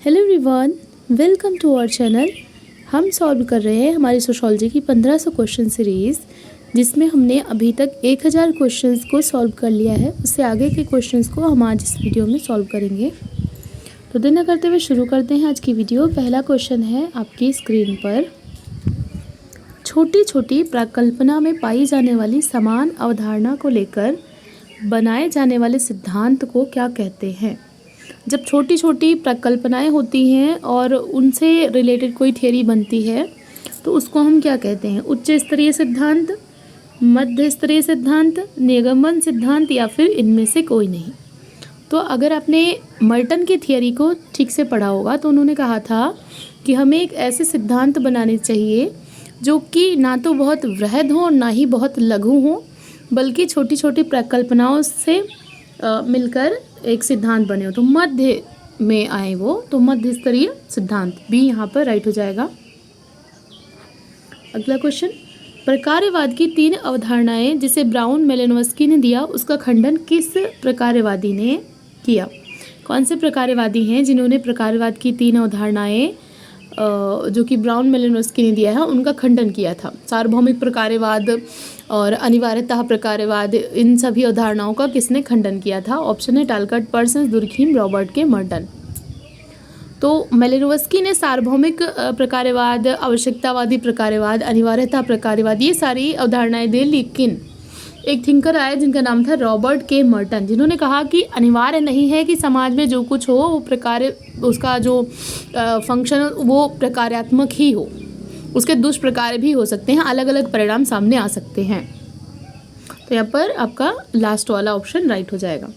Hello everyone, welcome to our channel. हम solve कर रहे हैं हमारी सोशोलॉजी की 1500 क्वेश्चन सीरीज़, जिसमें हमने अभी तक 1000 क्वेश्चंस को सॉल्व कर लिया है। उससे आगे के क्वेश्चंस को हम आज इस वीडियो में सॉल्व करेंगे। तो देर न करते हुए शुरू करते हैं आज की वीडियो। पहला क्वेश्चन है आपकी स्क्रीन पर। छोटी छोटी प्रकल्पना में पाई जाने वाली समान अवधारणा को लेकर बनाए जाने वाले सिद्धांत को क्या कहते हैं? जब छोटी छोटी प्रकल्पनाएं होती हैं और उनसे रिलेटेड कोई थ्योरी बनती है तो उसको हम क्या कहते हैं? उच्च स्तरीय सिद्धांत, मध्य स्तरीय सिद्धांत, निगमन सिद्धांत या फिर इनमें से कोई नहीं। तो अगर आपने मर्टन की थ्योरी को ठीक से पढ़ा होगा तो उन्होंने कहा था कि हमें एक ऐसे सिद्धांत बनाने चाहिए जो कि ना तो बहुत वृहद हो और ना ही बहुत लघु हो, बल्कि छोटी छोटी प्रकल्पनाओं से मिलकर एक सिद्धांत बने हो। तो मध्य में आए वो, तो मध्य स्तरीय सिद्धांत बी यहाँ पर राइट हो जाएगा। अगला क्वेश्चन, प्रकार्यवाद की 3 अवधारणाएं जिसे ब्राउन मेलिनोव्स्की ने दिया, उसका खंडन किस प्रकार्यवादी ने किया? कौन से प्रकार्यवादी हैं जिन्होंने प्रकार्यवाद की 3 अवधारणाएं जो कि ब्राउन मेलिनोव्स्की ने दिया है उनका खंडन किया था? सार्वभौमिक प्रकार्यवाद और अनिवार्यता प्रकार्यवाद, इन सभी अवधारणाओं का किसने खंडन किया था? ऑप्शन है टालकट persons, Durkheim, Robert K Merton. तो मेलिनोव्स्की ने सार्वभौमिक प्रकार्यवाद, आवश्यकतावादी प्रकार्यवाद, अनिवार्यता प्रकार्यवाद, ये सारी अवधारणाएं दी, लेकिन एक थिंकर आया जिनका नाम था रॉबर्ट के मर्टन, जिन्होंने कहा कि अनिवार्य नहीं है कि समाज में जो कुछ हो वो प्रकार्य, उसका जो फंक्शन वो प्रकार्यात्मक ही हो, उसके दुष्प्रकार्य भी हो सकते हैं, अलग अलग परिणाम सामने आ सकते हैं। तो यहाँ पर आपका लास्ट वाला ऑप्शन राइट हो जाएगा।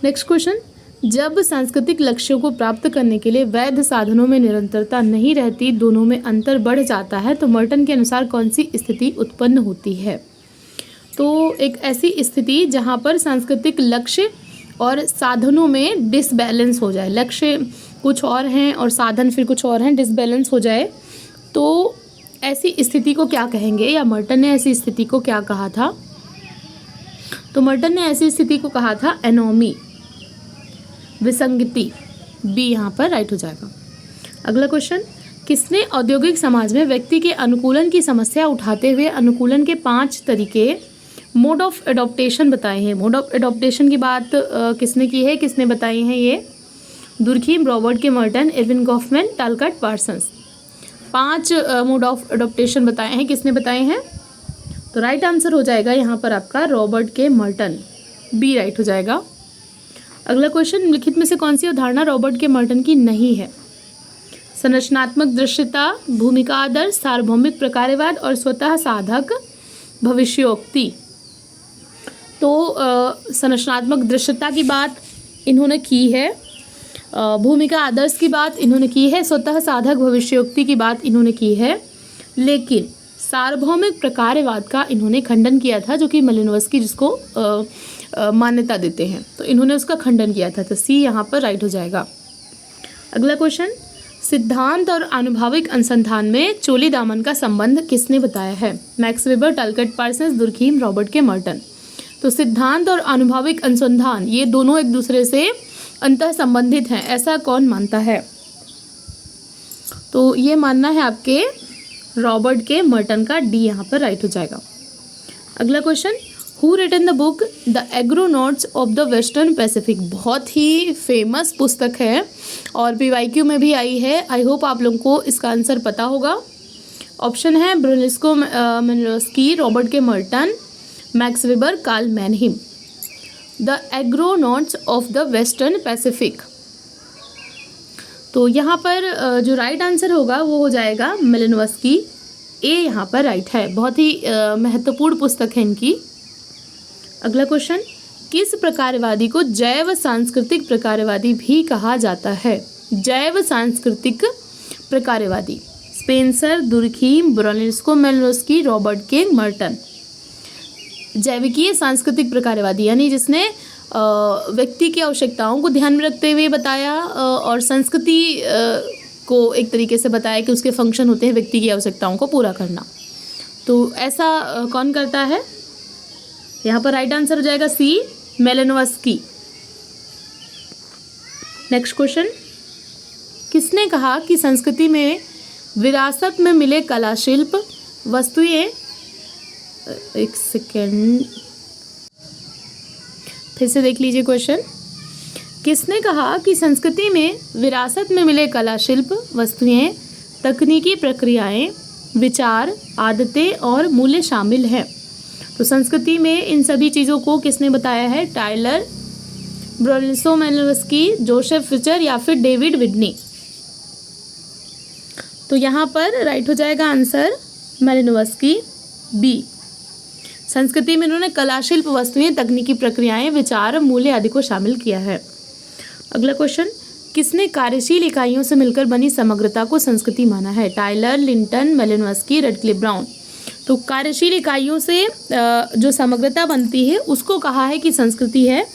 नेक्स्ट क्वेश्चन, जब सांस्कृतिक लक्ष्यों को प्राप्त करने के लिए वैध साधनों में निरंतरता नहीं रहती, दोनों में अंतर बढ़ जाता है, तो मर्टन के अनुसार कौन सी स्थिति उत्पन्न होती है? तो एक ऐसी स्थिति जहाँ पर सांस्कृतिक लक्ष्य और साधनों में डिसबैलेंस हो जाए, लक्ष्य कुछ और हैं और साधन फिर कुछ और हैं, डिसबैलेंस हो जाए, तो ऐसी स्थिति को क्या कहेंगे, या मर्टन ने ऐसी स्थिति को क्या कहा था? तो मर्टन ने ऐसी स्थिति को कहा था एनोमी, विसंगति। बी यहाँ पर राइट हो जाएगा। अगला क्वेश्चन, किसने औद्योगिक समाज में व्यक्ति के अनुकूलन की समस्या उठाते हुए अनुकूलन के 5 तरीके, मोड ऑफ एडॉप्टेशन बताए हैं? मोड ऑफ एडॉप्टेशन की बात किसने की है, किसने बताई हैं? ये Durkheim, Robert K Merton, Erwin Goffman, टालकट Parsons. 5 mode of adaptation बताए हैं, किसने बताए हैं? तो राइट आंसर हो जाएगा यहाँ पर आपका Robert K Merton, B right हो जाएगा। अगला क्वेश्चन, निम्नलिखित में से कौन सी अवधारणा रॉबर्ट के मर्टन की नहीं है? संरचनात्मक दृश्यता, भूमिका आदर्श, सार्वभौमिक प्रकार्यवाद और स्वतः साधक भविष्योक्ति। तो संरचनात्मक दृश्यता की बात इन्होंने की है, भूमिका आदर्श की बात इन्होंने की है, स्वतः साधक भविष्योक्ति की बात इन्होंने की है, लेकिन सार्वभौमिक प्रकार्यवाद का इन्होंने खंडन किया था, जो कि मेलिनोव्स्की जिसको मान्यता देते हैं, तो इन्होंने उसका खंडन किया था। तो सी यहाँ पर राइट हो जाएगा। अगला क्वेश्चन, सिद्धांत और आनुभविक अनुसंधान में चोली दामन का संबंध किसने बताया है? Max weber, टालकट Parsons, Durkheim, Robert K Merton. तो सिद्धांत और आनुभविक अनुसंधान ये दोनों एक दूसरे से अंतः संबंधित हैं, ऐसा कौन मानता है? तो ये मानना है आपके रॉबर्ट के मर्टन का, डी यहाँ पर राइट हो जाएगा। अगला question, who written the book the Argonauts of the Western Pacific? बहुत ही फेमस पुस्तक है और पीवाईक्यू में भी आई है। आई होप आप लोगों को इसका आंसर पता होगा। ऑप्शन है Bronislaw Malinowski, Robert K Merton, Max Weber, Karl Mannheim. The Argonauts of the Western Pacific. तो यहाँ पर जो राइट आंसर होगा वो हो जाएगा मेलिनोव्स्की, ए यहाँ पर राइट है। बहुत ही महत्वपूर्ण पुस्तक है इनकी। अगला क्वेश्चन, किस प्रकार्यवादी को जैव सांस्कृतिक प्रकार्यवादी भी कहा जाता है? जैव सांस्कृतिक प्रकार्यवादी, Spencer, Durkheim, ब्रुनिस्को Malinowski, Robert K Merton. जैविकीय सांस्कृतिक प्रकार्यवादी यानी जिसने व्यक्ति की आवश्यकताओं को ध्यान में रखते हुए बताया और संस्कृति को एक तरीके से बताया कि उसके फंक्शन होते हैं व्यक्ति की आवश्यकताओं को पूरा करना। तो ऐसा कौन करता है? यहाँ पर राइट आंसर हो जाएगा सी, मेलिनोव्स्की। नेक्स्ट क्वेश्चन, किसने कहा कि संस्कृति में विरासत में मिले कला शिल्प वस्तुएं, एक सेकेंड फिर से देख लीजिए क्वेश्चन। किसने कहा कि संस्कृति में विरासत में मिले कला शिल्प वस्तुएं, तकनीकी प्रक्रियाएं, विचार, आदतें और मूल्य शामिल हैं? तो संस्कृति में इन सभी चीज़ों को किसने बताया है? टायलर, ब्रोनिस्लो मेलिनोव्स्की, जोसेफ फिचर या फिर डेविड विडनी। तो यहाँ पर राइट हो जाएगा आंसर मेलिनोव्स्की, बी। संस्कृति में इन्होंने कला शिल्प वस्तुएं, तकनीकी प्रक्रियाएं, विचार, मूल्य आदि को शामिल किया है। अगला क्वेश्चन, किसने कार्यशील इकाइयों से मिलकर बनी समग्रता को संस्कृति माना है? Tylor, Linton, Malinowski, Radcliffe Brown. तो कार्यशील इकाइयों से जो समग्रता बनती है उसको कहा है कि संस्कृति है,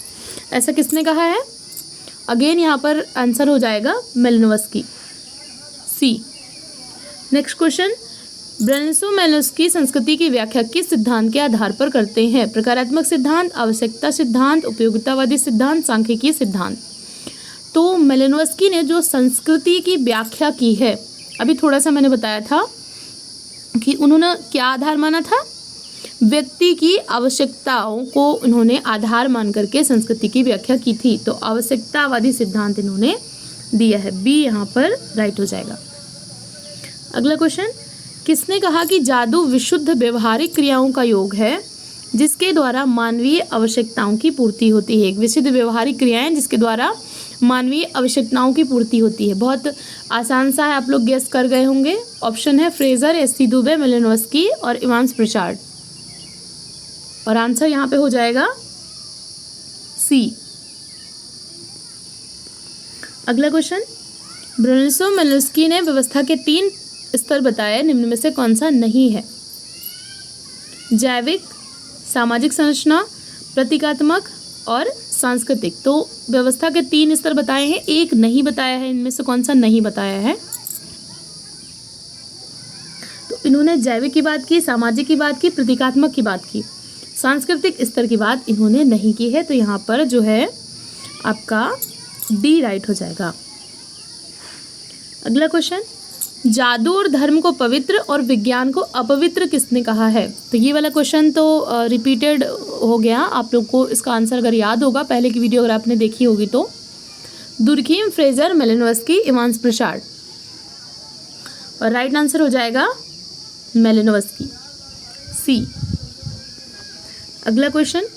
ऐसा किसने कहा है? अगेन यहाँ पर आंसर हो जाएगा मेलिनोव्स्की, सी। नेक्स्ट क्वेश्चन, ब्रोनिस्लो मेलिनोव्स्की संस्कृति की व्याख्या किस सिद्धांत के आधार पर करते हैं? प्रकारात्मक सिद्धांत, आवश्यकता सिद्धांत, उपयोगितावादी सिद्धांत, सांख्यिकीय सिद्धांत। तो मेलिनोव्स्की ने जो संस्कृति की व्याख्या की है, अभी थोड़ा सा मैंने बताया था कि उन्होंने क्या आधार माना था? व्यक्ति की आवश्यकताओं को उन्होंने आधार मान करके संस्कृति की व्याख्या की थी। तो आवश्यकतावादी सिद्धांत इन्होंने दिया है, बी यहाँ पर राइट हो जाएगा। अगला क्वेश्चन, किसने कहा कि जादू विशुद्ध व्यवहारिक क्रियाओं का योग है जिसके द्वारा मानवीय आवश्यकताओं की पूर्ति होती है? एक विशुद्ध व्यवहारिक क्रियाएं जिसके द्वारा मानवीय आवश्यकताओं की पूर्ति होती है। बहुत आसान सा है, आप लोग गेस कर गए होंगे। ऑप्शन है फ्रेजर, एस.सी. दुबे, मेलिनोव्स्की और इवांस प्रिचार्ड। और आंसर यहाँ पे हो जाएगा सी। अगला क्वेश्चन, ब्रोनिस्लो मेलिनोव्स्की ने व्यवस्था के 3 स्तर बताए, निम्न में से कौन सा नहीं है? जैविक, सामाजिक संरचना, प्रतीकात्मक और सांस्कृतिक। तो व्यवस्था के 3 स्तर बताए हैं, एक नहीं बताया है, इनमें से कौन सा नहीं बताया है? तो इन्होंने जैविक की बात की, सामाजिक की बात की, प्रतीकात्मक की बात की, सांस्कृतिक स्तर की बात इन्होंने नहीं की है। तो यहाँ पर जो है आपका डी राइट हो जाएगा। अगला क्वेश्चन, जादू और धर्म को पवित्र और विज्ञान को अपवित्र किसने कहा है? तो ये वाला क्वेश्चन तो रिपीटेड हो गया, आप लोग को इसका आंसर अगर याद होगा, पहले की वीडियो अगर आपने देखी होगी तो। Durkheim, Frazer, Malinowski, Evans Pritchard. और राइट आंसर हो जाएगा मेलिनोव्स्की, सी। अगला क्वेश्चन,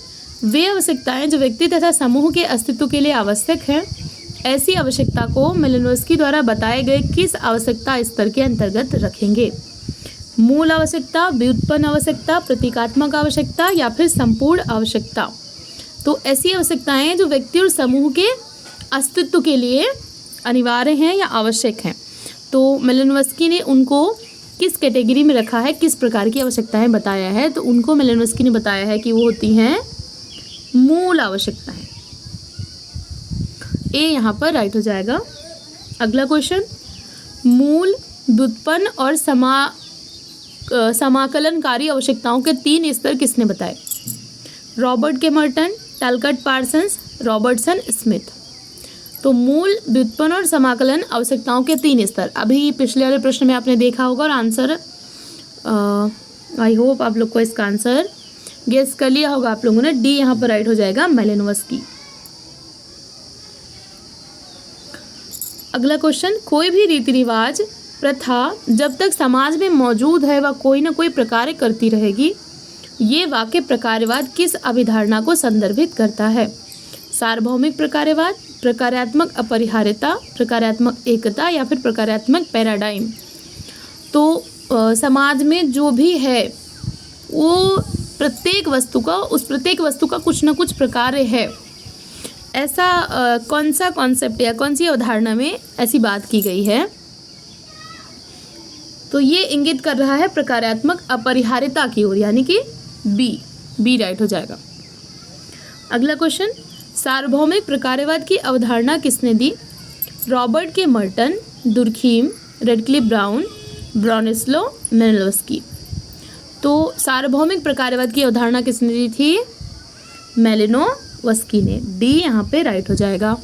वे आवश्यकताएं जो व्यक्ति तथा समूह के अस्तित्व के लिए आवश्यक हैं, ऐसी आवश्यकता को मेलिनोव्स्की द्वारा बताए गए किस आवश्यकता स्तर के अंतर्गत रखेंगे? मूल आवश्यकता, व्युत्पन्न आवश्यकता, प्रतीकात्मक आवश्यकता या फिर संपूर्ण आवश्यकता। तो ऐसी आवश्यकताएं जो व्यक्ति और समूह के अस्तित्व के लिए अनिवार्य हैं या आवश्यक हैं। तो मेलिनोव्स्की ने उनको किस कैटेगरी में रखा है, किस प्रकार की आवश्यकताएं बताया है? तो उनको मेलिनोव्स्की ने बताया है कि वो होती हैं मूल आवश्यकताएं। ए यहाँ पर राइट हो जाएगा। अगला क्वेश्चन, मूल, व्युत्पन्न और समाकलनकारी आवश्यकताओं के 3 स्तर किसने बताए? Robert K Merton, टलकट Parsons, Robertson, Smith. तो मूल, व्युत्पन्न और समाकलन आवश्यकताओं के 3 स्तर, अभी पिछले वाले प्रश्न में आपने देखा होगा और आंसर आई होप आप लोग को इसका आंसर गेस कर लिया होगा आप लोगों ने। डी यहाँ पर राइट हो जाएगा, मेलिनोव्स्की। अगला क्वेश्चन, कोई भी रीति रिवाज, प्रथा जब तक समाज में मौजूद है वह कोई ना कोई प्रकार करती रहेगी। ये वाक्य प्रकारवाद किस अभिधारणा को संदर्भित करता है? सार्वभौमिक प्रकारवाद, प्रकारात्मक अपरिहार्यता, प्रकारात्मक एकता या फिर प्रकारात्मक पैराडाइम। तो समाज में जो भी है वो प्रत्येक वस्तु का, उस प्रत्येक वस्तु का कुछ ना कुछ प्रकार है, ऐसा कौन सा कॉन्सेप्ट या कौन सी अवधारणा में ऐसी बात की गई है? तो ये इंगित कर रहा है प्रकारात्मक अपरिहार्यता की ओर, यानी कि बी राइट हो जाएगा। अगला क्वेश्चन, सार्वभौमिक प्रकारवाद की अवधारणा किसने दी? Robert K Merton, Durkheim, Radcliffe brown, ब्रोनिस्लो मेलिनोव्स्की। तो सार्वभौमिक प्रकारवाद की अवधारणा किसने दी थी? मेलिनोव्स्की ने। डी यहाँ पे राइट हो जाएगा।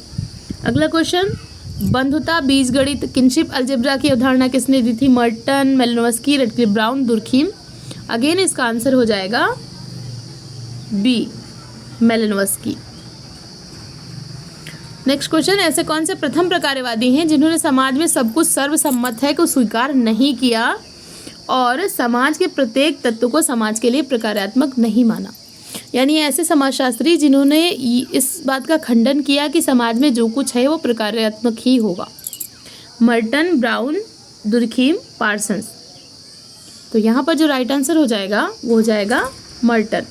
अगला क्वेश्चन, बंधुता, बीजगणित, किनशिप अलजेब्रा की अवधारणा किसने दी थी? Merton, Malinowski, Radcliffe Brown, Durkheim. Again इसका आंसर हो जाएगा बी, मेलिनोव्स्की। नेक्स्ट क्वेश्चन, ऐसे कौन से प्रथम प्रकारवादी हैं जिन्होंने समाज में सब कुछ सर्वसम्मत है को स्वीकार नहीं किया और समाज के प्रत्येक तत्व को समाज के लिए प्रकारात्मक नहीं माना? यानी ऐसे समाजशास्त्री जिन्होंने इस बात का खंडन किया कि समाज में जो कुछ है वो प्रकारात्मक ही होगा। Merton, brown, Durkheim, Parsons. तो यहाँ पर जो राइट आंसर हो जाएगा वो हो जाएगा मर्टन,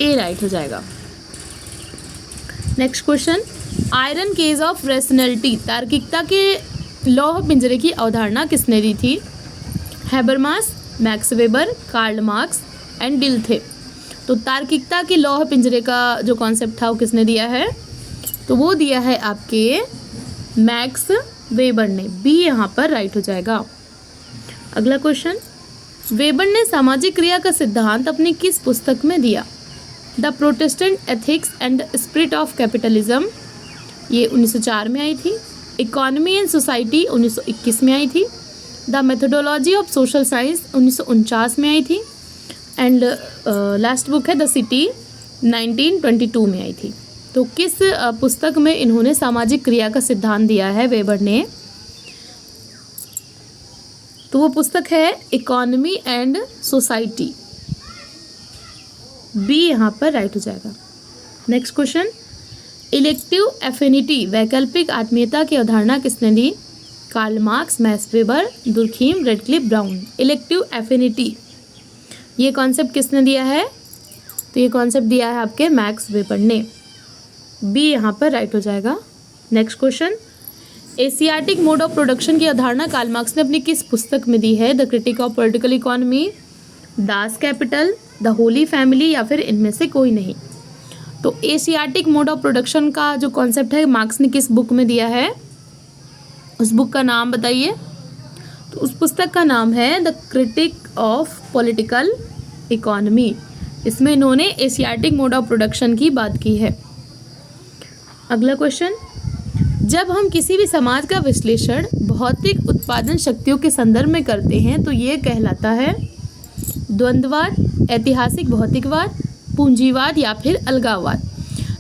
ए राइट हो जाएगा। Next question, iron cage of rationality, तार्किकता के लौह पिंजरे की अवधारणा किसने दी थी? Habermas, Max Weber, Karl Marx and Dilthey. तो तार्किकता के लौह पिंजरे का जो कॉन्सेप्ट था वो किसने दिया है? तो वो दिया है आपके मैक्स वेबर ने, बी यहाँ पर राइट हो जाएगा। अगला क्वेश्चन, वेबर ने सामाजिक क्रिया का सिद्धांत अपनी किस पुस्तक में दिया? The Protestant ethics and spirit of capitalism, ये 1904 में आई थी। इकोनॉमी एंड सोसाइटी 1921 में आई थी। The methodology of social science 1949 में आई थी। एंड लास्ट बुक है द सिटी, 1922 में आई थी। तो किस पुस्तक में इन्होंने सामाजिक क्रिया का सिद्धांत दिया है वेबर ने? तो वो पुस्तक है इकोनॉमी एंड सोसाइटी, बी यहाँ पर राइट हो जाएगा। नेक्स्ट क्वेश्चन, इलेक्टिव एफिनिटी, वैकल्पिक आत्मीयता की अवधारणा किसने दी? Karl Marx, Max Weber, Durkheim, Radcliffe Brown. Elective affinity ये कॉन्सेप्ट किसने दिया है? तो ये कॉन्सेप्ट दिया है आपके मैक्स वेबर ने, बी यहाँ पर राइट हो जाएगा। Next question, Asiatic mode of production की अवधारणा कार्ल मार्क्स ने अपनी किस पुस्तक में दी है? The critic of political economy, Das Kapital, the Holi family या फिर इनमें से कोई नहीं? तो एशियाटिक मोड ऑफ प्रोडक्शन का जो कॉन्सेप्ट है मार्क्स ने किस बुक में दिया है? उस बुक का नाम बताइए। तो उस पुस्तक का नाम है the critic of political economy. इसमें इन्होंने एशियाटिक मोड ऑफ प्रोडक्शन की बात की है। अगला क्वेश्चन, जब हम किसी भी समाज का विश्लेषण भौतिक उत्पादन शक्तियों के संदर्भ में करते हैं तो ये कहलाता है द्वंद्ववाद, ऐतिहासिक भौतिकवाद, पूंजीवाद या फिर अलगाववाद।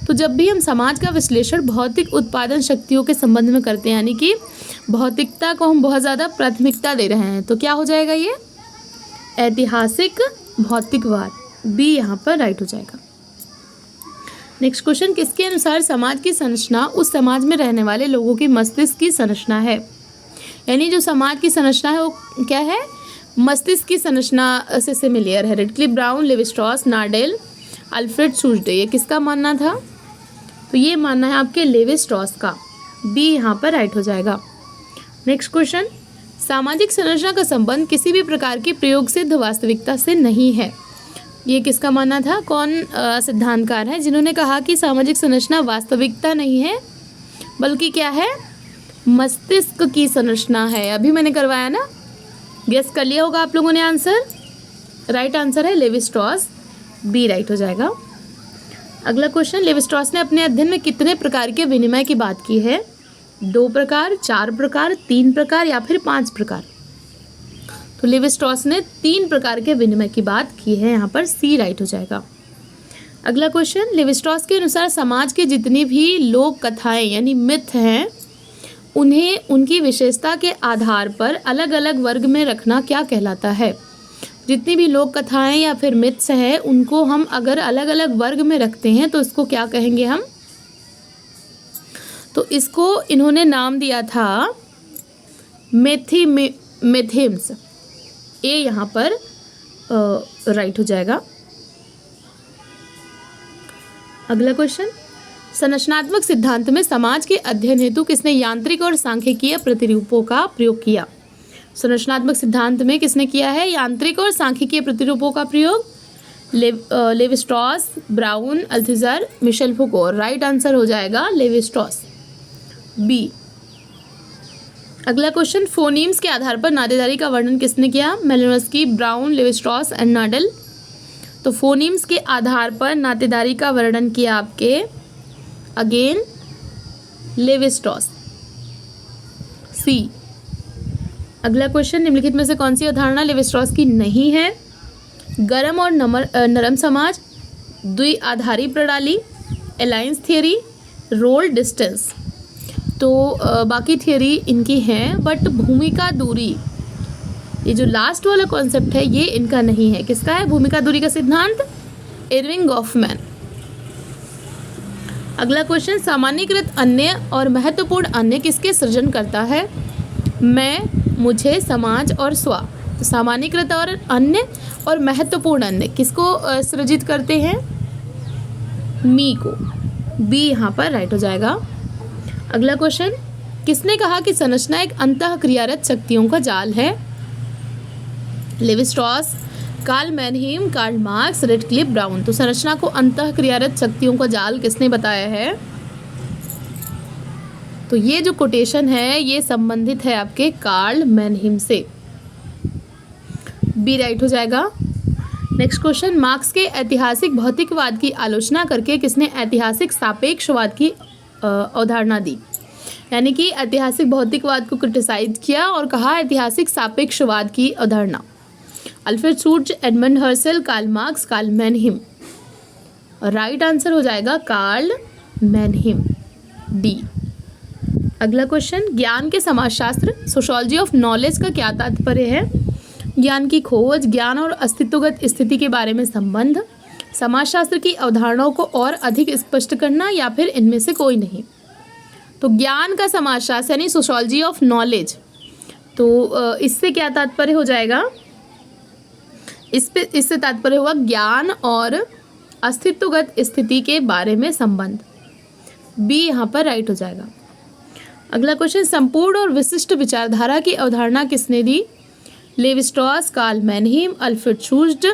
तो जब भी हम समाज का विश्लेषण भौतिक उत्पादन शक्तियों के संबंध में करते हैं, यानी कि भौतिकता को हम बहुत ज़्यादा प्राथमिकता दे रहे हैं, तो क्या हो जाएगा? ये ऐतिहासिक भौतिकवाद, बी यहाँ पर राइट हो जाएगा। नेक्स्ट क्वेश्चन, किसके अनुसार समाज की संरचना उस समाज में रहने वाले लोगों की मस्तिष्क की संरचना है? यानी जो समाज की संरचना है वो क्या है? मस्तिष्क की संरचना से सिमिलियर है। Radcliffe Brown, Levi Strauss, Nadel, Alfred Schutz, ये किसका मानना था? तो ये मानना है आपके लेवी स्ट्रॉस का, बी यहाँ पर राइट हो जाएगा। नेक्स्ट क्वेश्चन, सामाजिक संरचना का संबंध किसी भी प्रकार की प्रयोग सिद्ध वास्तविकता से नहीं है, ये किसका मानना था? कौन सिद्धांतकार है जिन्होंने कहा कि सामाजिक संरचना वास्तविकता नहीं है बल्कि क्या है? मस्तिष्क की संरचना है। अभी मैंने करवाया ना, गेस कर लिया होगा आप लोगों ने आंसर। राइट आंसर है लेवी स्ट्रॉस, बी राइट हो जाएगा। अगला क्वेश्चन, लेवी स्ट्रॉस ने अपने अध्ययन में कितने प्रकार के विनिमय की बात की है? 2 प्रकार, 4 प्रकार, 3 प्रकार या फिर 5 प्रकार? तो लेवी स्ट्रॉस ने 3 प्रकार के विनिमय की बात की है, यहाँ पर सी राइट हो जाएगा। अगला क्वेश्चन, लेवी स्ट्रॉस के अनुसार समाज के जितनी भी लोक कथाएं यानी मिथ हैं उन्हें उनकी विशेषता के आधार पर अलग अलग वर्ग में रखना क्या कहलाता है? जितनी भी लोक कथाएं या फिर मिथ्स हैं उनको हम अगर अलग अलग वर्ग में रखते हैं तो इसको क्या कहेंगे हम? तो इसको इन्होंने नाम दिया था मिथेम्स, ए यहाँ पर राइट हो जाएगा। अगला क्वेश्चन, संरचनात्मक सिद्धांत में समाज के अध्ययन हेतु किसने यांत्रिक और सांख्यिकीय प्रतिरूपों का प्रयोग किया? संरचनात्मक सिद्धांत में किसने किया है यांत्रिक और सांख्यिकीय प्रतिरूपों का प्रयोग? Levi Strauss, brown, अल्थुजर, Michel फुको। Right answer हो जाएगा लेवी स्ट्रॉस, बी। अगला क्वेश्चन, फोनीम्स के आधार पर नातेदारी का वर्णन किसने किया? मेलिनोव्स्की, ब्राउन, लेवी स्ट्रॉस एंड नार्डेल। तो फोनीम्स के आधार पर नातेदारी का वर्णन किया आपके अगेन लेवी स्ट्रॉस, सी। अगला क्वेश्चन, निम्नलिखित में से कौन सी अवधारणा लेवी स्ट्रॉस की नहीं है? गर्म और नरम समाज, द्विआधारी प्रणाली, अलायंस थियरी, रोल डिस्टेंस। तो बाकी थियरी इनकी हैं, बट भूमिका दूरी, ये जो लास्ट वाला कॉन्सेप्ट है ये इनका नहीं है। किसका है भूमिका दूरी का सिद्धांत? Irving Goffman. अगला क्वेश्चन, सामान्यीकृत अन्य और महत्वपूर्ण अन्य किसके सृजन करता है? मैं, मुझे, समाज और स्व। तो सामान्यीकृत और अन्य और महत्वपूर्ण अन्य किसको सृजित करते हैं? मी को। बी यहाँ पर राइट हो जाएगा। अगला क्वेश्चन, किसने कहा कि संरचना एक अंतः क्रियारत शक्तियों का जाल है? Levi Strauss, Karl Mannheim, Karl Marx, Radcliffe, Brown. तो संरचना को अंतः क्रियारत शक्तियों का जाल किसने बताया है? तो ये जो कोटेशन है ये संबंधित है आपके कार्ल मैनहीम से। बी राइट हो जाएगा। नेक्स्ट क्वेश्चन, मार्क्स के ऐतिहासिक भौतिकवाद की आलोचना करके किसने ऐतिहासिक सापेक्षवाद की अवधारणा दी? यानी कि ऐतिहासिक भौतिकवाद को क्रिटिसाइज किया और कहा ऐतिहासिक सापेक्षवाद की अवधारणा। Alfred Schutz, Edmund Husserl, Karl Marx, Karl Mannheim. Right answer हो जाएगा कार्ल मैनहीम, डी। अगला क्वेश्चन, ज्ञान के समाजशास्त्र, सोशियोलॉजी ऑफ नॉलेज का क्या तात्पर्य है? ज्ञान की खोज, ज्ञान और अस्तित्वगत स्थिति के बारे में संबंध, समाजशास्त्र की अवधारणाओं को और अधिक स्पष्ट करना, या फिर इनमें से कोई नहीं। तो ज्ञान का समाजशास्त्र यानी सोशियोलॉजी ऑफ नॉलेज, तो इससे क्या तात्पर्य हो जाएगा? इससे तात्पर्य होगा ज्ञान और अस्तित्वगत स्थिति के बारे में संबंध। बी यहाँ पर राइट हो जाएगा। अगला क्वेश्चन, संपूर्ण और विशिष्ट विचारधारा की अवधारणा किसने दी? Levi Strauss, Karl Mannheim, Alfred Schutz,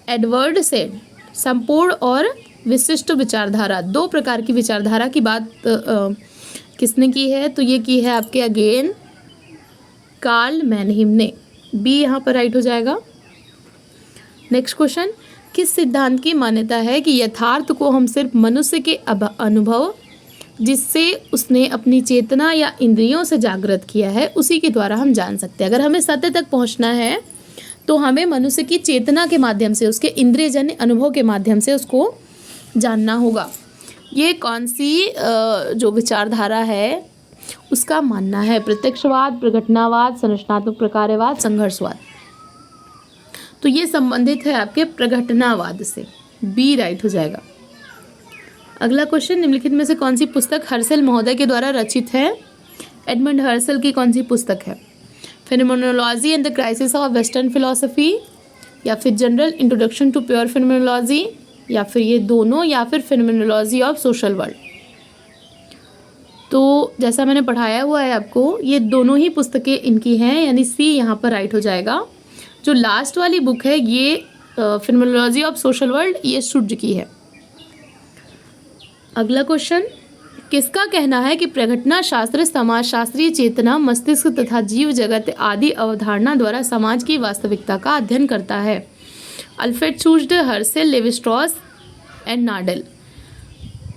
Edward Said. संपूर्ण और विशिष्ट विचारधारा, दो प्रकार की विचारधारा की बात किसने की है? तो ये की है आपके अगेन कार्ल मैनहीम ने। बी यहाँ पर राइट हो जाएगा। नेक्स्ट क्वेश्चन, किस सिद्धांत की मान्यता है कि यथार्थ को हम सिर्फ मनुष्य के अनुभव जिससे उसने अपनी चेतना या इंद्रियों से जागृत किया है उसी के द्वारा हम जान सकते हैं? अगर हमें सत्य तक पहुंचना है तो हमें मनुष्य की चेतना के माध्यम से, उसके इंद्रियजन्य अनुभव के माध्यम से उसको जानना होगा। ये कौन सी जो विचारधारा है उसका मानना है? प्रत्यक्षवाद, प्रघटनावाद, संरचनात्मक प्रकार्यवाद, संघर्षवाद। तो ये संबंधित है आपके प्रघटनावाद से। बी राइट हो जाएगा। अगला क्वेश्चन, निम्नलिखित में से कौन सी पुस्तक हर्सल महोदय के द्वारा रचित है? एडमंड हर्सल की कौन सी पुस्तक है? Phenomenology and the crisis of western philosophy, या फिर general introduction to pure phenomenology, या फिर ये दोनों, या फिर फेनोमेनोलॉजी ऑफ सोशल वर्ल्ड। तो जैसा मैंने पढ़ाया हुआ है आपको, ये दोनों ही पुस्तकें इनकी हैं, यानी सी यहाँ पर राइट हो जाएगा। जो लास्ट वाली बुक है ये फेनोमेनोलॉजी ऑफ सोशल वर्ल्ड, ये शूर्ज की है। अगला क्वेश्चन, किसका कहना है कि प्रघटना शास्त्र समाजशास्त्रीय चेतना, मस्तिष्क तथा जीव जगत आदि अवधारणा द्वारा समाज की वास्तविकता का अध्ययन करता है? Alfred Schutz, Husserl, Levi Strauss and Nadel.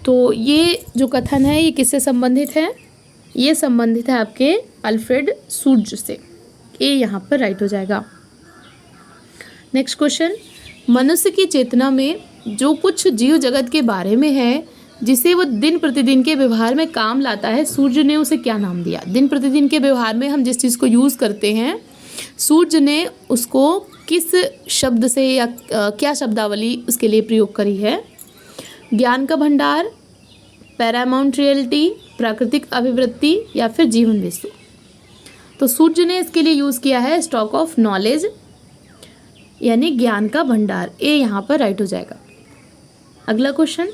तो ये जो कथन है ये किससे संबंधित है? ये संबंधित है आपके अल्फ्रेड शूर्ज से। ए यहाँ पर राइट हो जाएगा। नेक्स्ट क्वेश्चन, मनुष्य की चेतना में जो कुछ जीव जगत के बारे में है जिसे वो दिन प्रतिदिन के व्यवहार में काम लाता है, सूर्य ने उसे क्या नाम दिया? दिन प्रतिदिन के व्यवहार में हम जिस चीज़ को यूज़ करते हैं, सूर्य ने उसको किस शब्द से या क्या शब्दावली उसके लिए प्रयोग करी है? ज्ञान का भंडार, पैरामाउंट रियलिटी, प्राकृतिक अभिवृत्ति, या फिर जीवन वस्तु। तो सूर्य ने इसके लिए यूज़ किया है स्टॉक ऑफ नॉलेज, यानी ज्ञान का भंडार। ए यहाँ पर राइट हो जाएगा। अगला क्वेश्चन,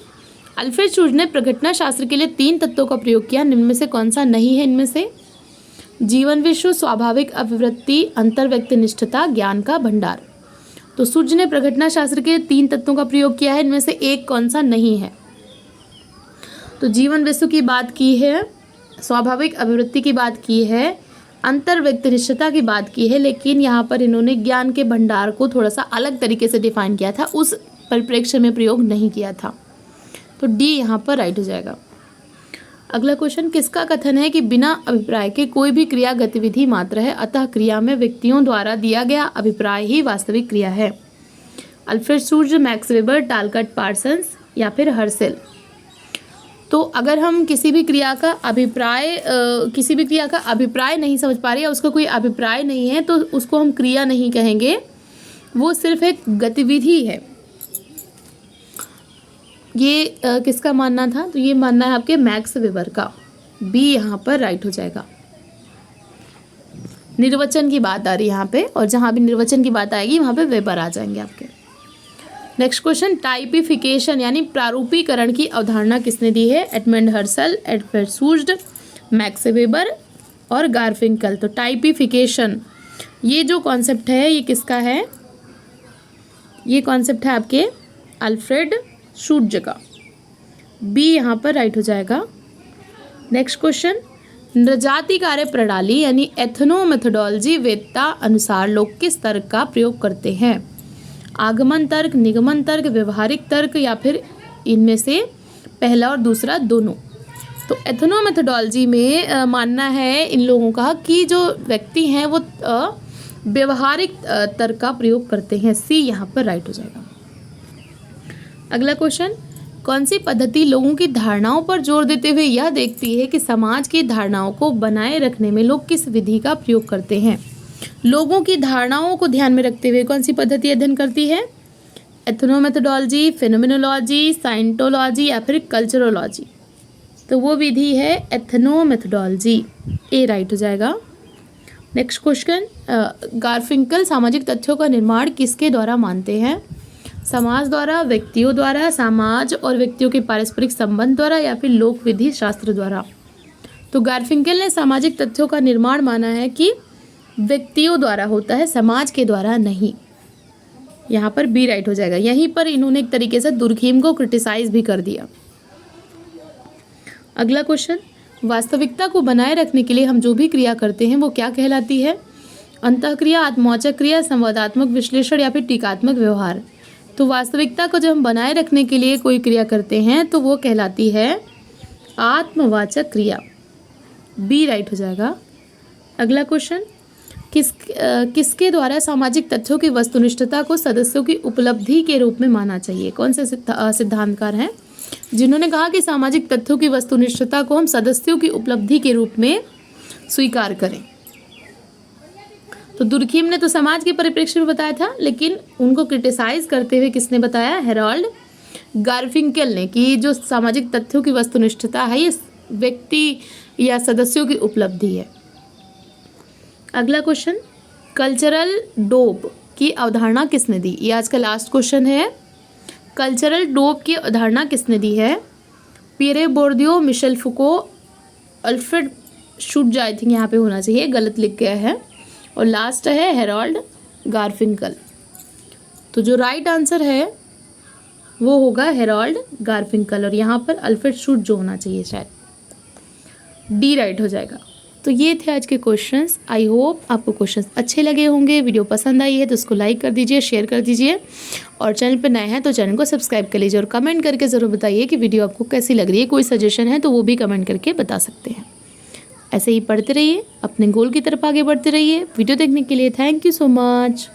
अल्फ्रेड शूर्ज ने प्रघटना शास्त्र के लिए 3 तत्वों का प्रयोग किया, निम्न में से कौन सा नहीं है इनमें से? जीवन विश्व, स्वाभाविक अभिवृत्ति, अंतर्व्यक्ति निष्ठता, ज्ञान का भंडार। तो सूर्य ने प्रघटना शास्त्र के 3 तत्वों का प्रयोग किया है, इनमें से एक कौन सा नहीं है? तो जीवन विश्व की बात की है, स्वाभाविक अभिवृत्ति की बात की है, अंतर्व्यक्ति निष्ठता की बात की है, लेकिन यहाँ पर इन्होंने ज्ञान के भंडार को थोड़ा सा अलग तरीके से डिफाइन किया था, उस परिप्रेक्ष्य में प्रयोग नहीं किया था। तो डी यहाँ पर राइट हो जाएगा। अगला क्वेश्चन, किसका कथन है कि बिना अभिप्राय के कोई भी क्रिया गतिविधि मात्र है, अतः क्रिया में व्यक्तियों द्वारा दिया गया अभिप्राय ही वास्तविक क्रिया है? Alfred shoes, Max weber, टालकट Parsons या फिर हर्सेल? तो अगर हम किसी भी क्रिया का अभिप्राय नहीं समझ पा रहे या उसका कोई अभिप्राय नहीं है तो उसको हम क्रिया नहीं कहेंगे, वो सिर्फ एक गतिविधि है। ये किसका मानना था? तो ये मानना है आपके मैक्स वेबर का। बी यहाँ पर राइट हो जाएगा। निर्वचन की बात आ रही है यहाँ पे, और जहाँ भी निर्वचन की बात आएगी वहाँ पे वेबर आ जाएंगे आपके। नेक्स्ट क्वेश्चन, टाइपिफिकेशन यानी प्रारूपीकरण की अवधारणा किसने दी है? एडमंड हर्सल, एडवर्ड शूज, मैक्स वेबर और गारफिंकल। तो टाइपिफिकेशन ये जो कॉन्सेप्ट है ये किसका है? ये कॉन्सेप्ट है आपके अल्फ्रेड शूज का। बी यहाँ पर राइट हो जाएगा। नेक्स्ट क्वेश्चन, नृजाति कार्य प्रणाली यानी एथनो मेथोडोलॉजी वेदता अनुसार लोग किस तर्क का प्रयोग करते हैं? आगमन तर्क, निगमन तर्क, व्यवहारिक तर्क या फिर इनमें से पहला और दूसरा दोनों? तो एथनो मेथोडोलॉजी में मानना है इन लोगों का कि जो व्यक्ति हैं वो व्यवहारिक तर्क का प्रयोग करते हैं। सी यहाँ पर राइट हो जाएगा। अगला क्वेश्चन, कौन सी पद्धति लोगों की धारणाओं पर जोर देते हुए यह देखती है कि समाज की धारणाओं को बनाए रखने में लोग किस विधि का प्रयोग करते हैं? लोगों की धारणाओं को ध्यान में रखते हुए कौन सी पद्धति अध्ययन करती है? एथनो मेथोडोलॉजी, फेनोमेनोलॉजी, साइंटोलॉजी या फिर कल्चरोलॉजी? तो वो विधि है एथनो मेथोडोलॉजी। ए राइट हो जाएगा। नेक्स्ट क्वेश्चन, गारफिंकल सामाजिक तथ्यों का निर्माण किसके द्वारा मानते हैं? समाज द्वारा, व्यक्तियों द्वारा, समाज और व्यक्तियों के पारस्परिक संबंध द्वारा या फिर लोक विधि शास्त्र द्वारा? तो गारफिंकल ने सामाजिक तथ्यों का निर्माण माना है कि व्यक्तियों द्वारा होता है, समाज के द्वारा नहीं। यहाँ पर बी राइट हो जाएगा। यहीं पर इन्होंने एक तरीके से दुर्खीम को क्रिटिसाइज भी कर दिया। अगला क्वेश्चन, वास्तविकता को बनाए रखने के लिए हम जो भी क्रिया करते हैं वो क्या कहलाती है? अंतःक्रिया, आत्मवाचक क्रिया, संवादात्मक विश्लेषण या फिर टीकात्मक व्यवहार? तो वास्तविकता को जब हम बनाए रखने के लिए कोई क्रिया करते हैं तो वो कहलाती है आत्मवाचक क्रिया। बी राइट हो जाएगा। अगला क्वेश्चन, किसके द्वारा सामाजिक तथ्यों की वस्तुनिष्ठता को सदस्यों की उपलब्धि के रूप में माना चाहिए? कौन से सिद्धांतकार हैं जिन्होंने कहा कि सामाजिक तथ्यों की वस्तुनिष्ठता को हम सदस्यों की उपलब्धि के रूप में स्वीकार करें? तो दुर्खीम ने तो समाज के परिप्रेक्ष्य में बताया था, लेकिन उनको क्रिटिसाइज करते हुए किसने बताया? हेरोल्ड गारफिंकल ने, कि जो सामाजिक तथ्यों की वस्तुनिष्ठता है ये व्यक्ति या सदस्यों की उपलब्धि है। अगला क्वेश्चन, कल्चरल डोप की अवधारणा किसने दी? ये आज का लास्ट क्वेश्चन है। कल्चरल डोप की अवधारणा किसने दी है? Pierre Bourdieu, Michel Foucault, Alfred शूज, आई थिंक यहाँ पे होना चाहिए, गलत लिख गया है, और लास्ट है हेरोल्ड गारफिंकल। तो जो राइट आंसर है वो होगा हेरोल्ड गारफिंकल, और यहाँ पर अल्फ्रेड शूज जो होना चाहिए शायद। डी राइट हो जाएगा। तो ये थे आज के क्वेश्चंस। आई होप आपको क्वेश्चंस अच्छे लगे होंगे। वीडियो पसंद आई है तो उसको लाइक कर दीजिए, शेयर कर दीजिए, और चैनल पर नए हैं तो चैनल को सब्सक्राइब कर लीजिए, और कमेंट करके ज़रूर बताइए कि वीडियो आपको कैसी लग रही है। कोई सजेशन है तो वो भी कमेंट करके बता सकते हैं। ऐसे ही पढ़ते रहिए, अपने गोल की तरफ आगे बढ़ते रहिए। वीडियो देखने के लिए थैंक यू सो मच।